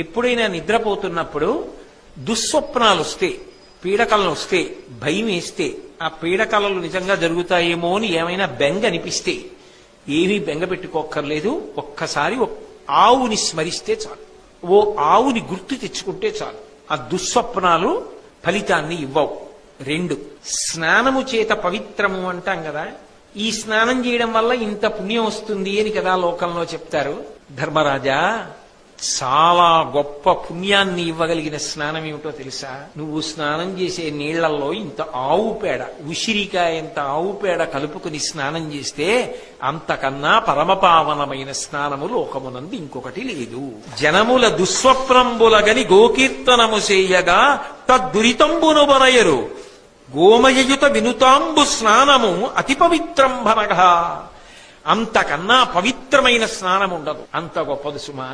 ఎప్పుడైనా నిద్రపోతున్నప్పుడు దుస్వప్నాలు వస్తే, పీడకలలు వస్తే, భయం వేస్తే, ఆ పీడకలలు నిజంగా జరుగుతాయేమో అని ఏమైనా బెంగ అనిపిస్తే ఏమీ బెంగ పెట్టుకోక్కర్లేదు. ఒక్కసారి ఆవుని స్మరిస్తే చాలు, ఓ ఆవుని గుర్తు తెచ్చుకుంటే చాలు. ఆ దుస్వప్నాలు ఫలితాన్ని ఇవ్వవు. 2, స్నానము చేత పవిత్రము అంటాం కదా. ఈ స్నానం చేయడం వల్ల ఇంత పుణ్యం వస్తుంది అని కదా లోకంలో చెప్తారు. ధర్మరాజా, చాలా గొప్ప పుణ్యాన్ని ఇవ్వగలిగిన స్నానం ఏమిటో తెలుసా? నువ్వు స్నానం చేసే నీళ్లలో ఇంత ఆవు పేడ, ఉసిరికాయ ఎంత ఆవు పేడ కలుపుకుని స్నానం చేస్తే అంతకన్నా పరమపావనమైన స్నానము లోకమునందు ఇంకొకటి లేదు. జనముల దుస్వప్నంబులగని గోకీర్తనము చేయగా తద్దురితంబును బరయరు, గోమయయుత వినుతాంబు స్నానము అతి పవిత్రంభనగా. అంతకన్నా పవిత్రమైన స్నానం ఉండదు. అంత గొప్పది సుమా.